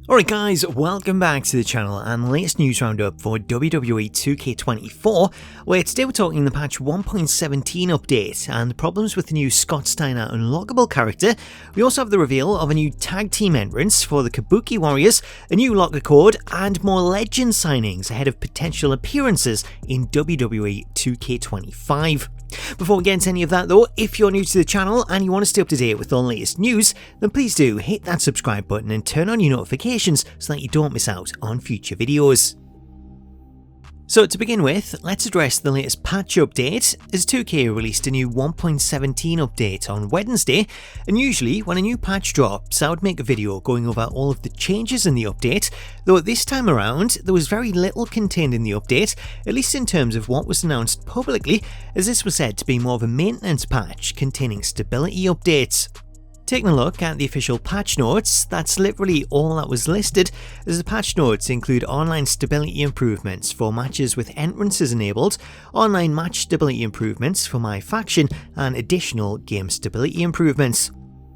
Alright guys, welcome back to the channel and the latest news roundup for WWE 2K24, where today we're talking the patch 1.17 update and the problems with the new Scott Steiner unlockable character. We also have the reveal of a new tag team entrance for the Kabuki Warriors, a new locker code, and more legend signings ahead of potential appearances in WWE 2K25. Before we get into any of that though, if you're new to the channel and you want to stay up to date with all the latest news, then please do hit that subscribe button and turn on your notifications so that you don't miss out on future videos. So to begin with, let's address the latest patch update, as 2K released a new 1.17 update on Wednesday, and usually when a new patch drops I would make a video going over all of the changes in the update, though this time around there was very little contained in the update, at least in terms of what was announced publicly, as this was said to be more of a maintenance patch containing stability updates. Taking a look at the official patch notes, that's literally all that was listed, as the patch notes include online stability improvements for matches with entrances enabled, online match stability improvements for MyFaction, and additional game stability improvements.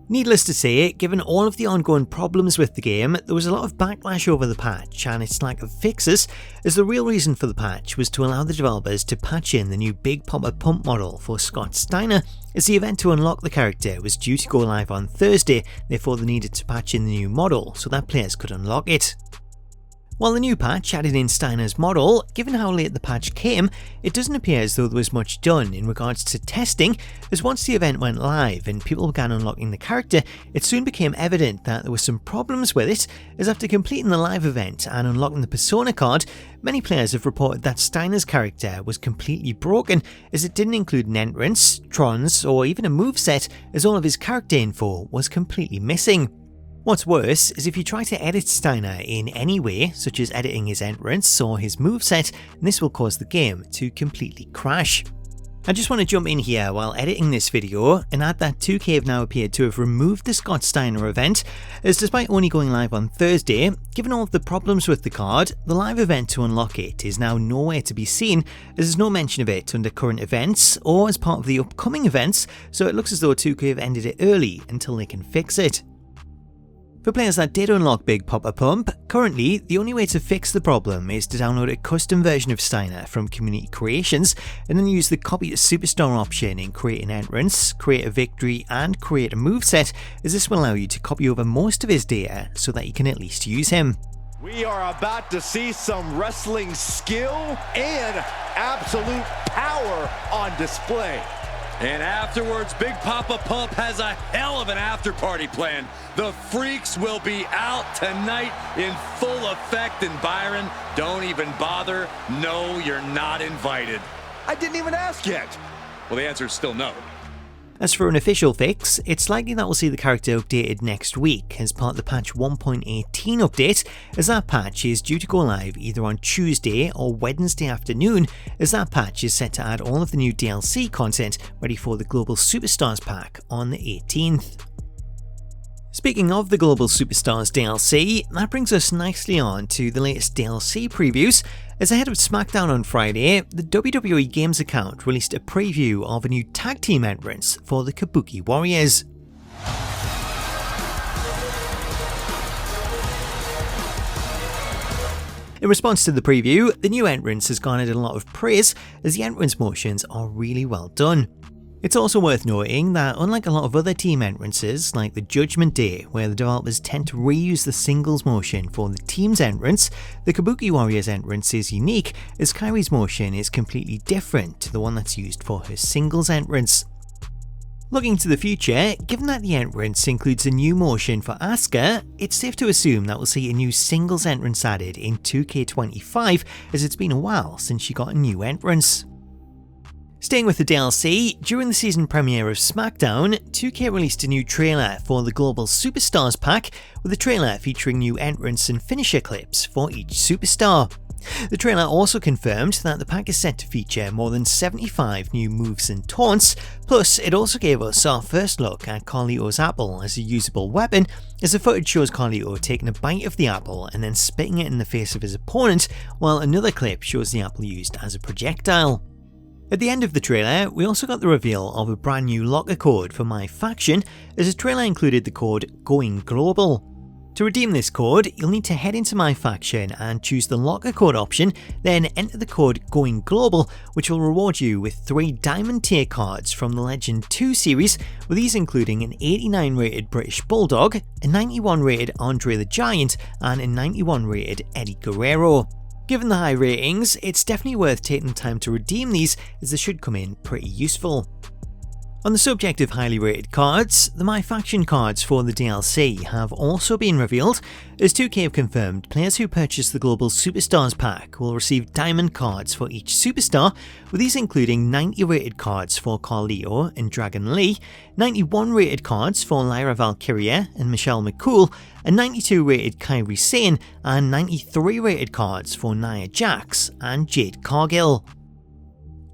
Needless to say, given all of the ongoing problems with the game, there was a lot of backlash over the patch and its lack of fixes, as the real reason for the patch was to allow the developers to patch in the new Big Popper Pump model for Scott Steiner, as the event to unlock the character was due to go live on Thursday, therefore they needed to patch in the new model so that players could unlock it. While the new patch added in Steiner's model, given how late the patch came, it doesn't appear as though there was much done in regards to testing, as once the event went live and people began unlocking the character, it soon became evident that there were some problems with it, as after completing the live event and unlocking the Persona Card, many players have reported that Steiner's character was completely broken, as it didn't include an entrance, trons, or even a moveset, as all of his character info was completely missing. What's worse is if you try to edit Steiner in any way, such as editing his entrance or his moveset, this will cause the game to completely crash. I just want to jump in here while editing this video and add that 2K have now appeared to have removed the Scott Steiner event, as despite only going live on Thursday, given all of the problems with the card, the live event to unlock it is now nowhere to be seen, as there's no mention of it under current events or as part of the upcoming events, so it looks as though 2K have ended it early until they can fix it. For players that did unlock Big Popper Pump, currently the only way to fix the problem is to download a custom version of Steiner from Community Creations and then use the Copy to Superstar option in Create an Entrance, Create a Victory and Create a Moveset, as this will allow you to copy over most of his data so that you can at least use him. We are about to see some wrestling skill and absolute power on display. And afterwards, Big Poppa Pump has a hell of an after-party plan. The freaks will be out tonight in full effect, and Byron, don't even bother. No, you're not invited. I didn't even ask yet. Well, the answer is still no. As for an official fix, it's likely that we'll see the character updated next week as part of the patch 1.18 update, as that patch is due to go live either on Tuesday or Wednesday afternoon, as that patch is set to add all of the new DLC content ready for the Global Superstars pack on the 18th. Speaking of the Global Superstars DLC, that brings us nicely on to the latest DLC previews, as ahead of Smackdown on Friday, the WWE Games account released a preview of a new tag team entrance for the Kabuki Warriors. In response to the preview, the new entrance has garnered a lot of praise, as the entrance motions are really well done. It's also worth noting that unlike a lot of other team entrances like the Judgment Day, where the developers tend to reuse the singles motion for the team's entrance, the Kabuki Warriors entrance is unique, as Kairi's motion is completely different to the one that's used for her singles entrance. Looking to the future, given that the entrance includes a new motion for Asuka, it's safe to assume that we'll see a new singles entrance added in 2K25, as it's been a while since she got a new entrance. Staying with the DLC, during the season premiere of Smackdown, 2K released a new trailer for the Global Superstars pack, with a trailer featuring new entrance and finisher clips for each superstar. The trailer also confirmed that the pack is set to feature more than 75 new moves and taunts, plus it also gave us our first look at Carlito's apple as a usable weapon, as the footage shows Carlito taking a bite of the apple and then spitting it in the face of his opponent, while another clip shows the apple used as a projectile. At the end of the trailer, we also got the reveal of a brand new locker code for MyFaction, as the trailer included the code Going Global. To redeem this code, you'll need to head into MyFaction and choose the Locker Code option, then enter the code Going Global, which will reward you with 3 Diamond tier cards from the Legend 2 series, with these including an 89 rated British Bulldog, a 91 rated Andre the Giant, and a 91 rated Eddie Guerrero. Given the high ratings, it's definitely worth taking the time to redeem these, as they should come in pretty useful. On the subject of highly rated cards, the MyFaction cards for the DLC have also been revealed, as 2K have confirmed players who purchase the Global Superstars pack will receive Diamond cards for each Superstar, with these including 90 rated cards for Carlito and Dragon Lee, 91 rated cards for Lyra Valkyria and Michelle McCool, a 92 rated Kairi Sane, and 93 rated cards for Nia Jax and Jade Cargill.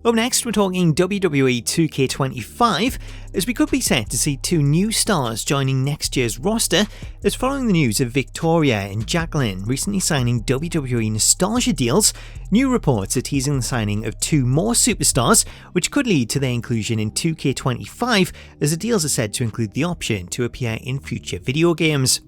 Up next, we're talking WWE 2K25, as we could be set to see 2 new stars joining next year's roster, as following the news of Victoria and Jacqueline recently signing WWE Nostalgia deals, new reports are teasing the signing of 2 more superstars, which could lead to their inclusion in 2K25, as the deals are said to include the option to appear in future video games.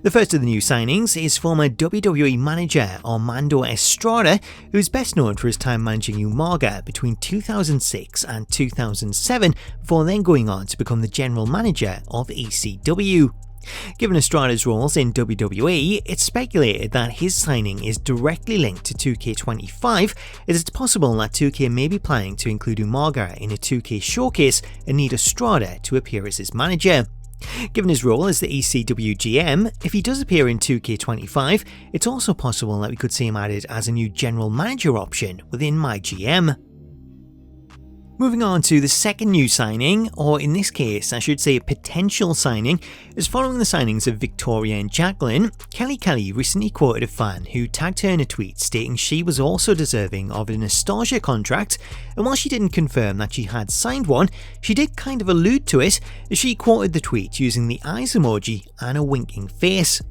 The first of the new signings is former WWE manager Armando Estrada, who is best known for his time managing Umaga between 2006 and 2007, before then going on to become the general manager of ECW. Given Estrada's roles in WWE, it's speculated that his signing is directly linked to 2K25, as it's possible that 2K may be planning to include Umaga in a 2K showcase and need Estrada to appear as his manager. Given his role as the ECW GM, if he does appear in 2K25, it's also possible that we could see him added as a new general manager option within MyGM. Moving on to the second new signing, or in this case I should say potential signing, is following the signings of Victoria and Jacqueline, Kelly Kelly recently quoted a fan who tagged her in a tweet stating she was also deserving of a Nostalgia contract, and while she didn't confirm that she had signed one, she did kind of allude to it, as she quoted the tweet using the eyes emoji and a winking face.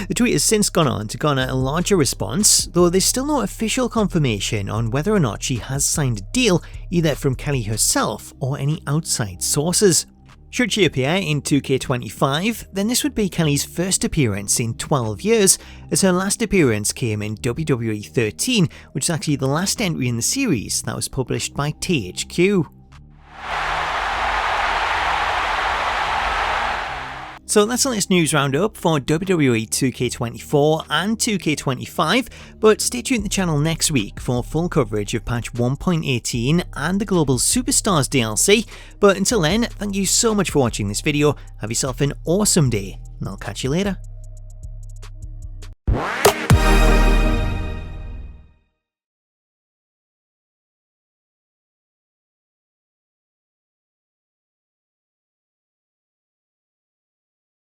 The tweet has since gone on to garner a larger response, though there's still no official confirmation on whether or not she has signed a deal either from Kelly herself or any outside sources. Should she appear in 2K25, then this would be Kelly's first appearance in 12 years, as her last appearance came in WWE 13, which is actually the last entry in the series that was published by THQ. So that's the latest news roundup for WWE 2K24 and 2K25, but stay tuned to the channel next week for full coverage of patch 1.18 and the Global Superstars DLC, but until then, thank you so much for watching this video, have yourself an awesome day, and I'll catch you later.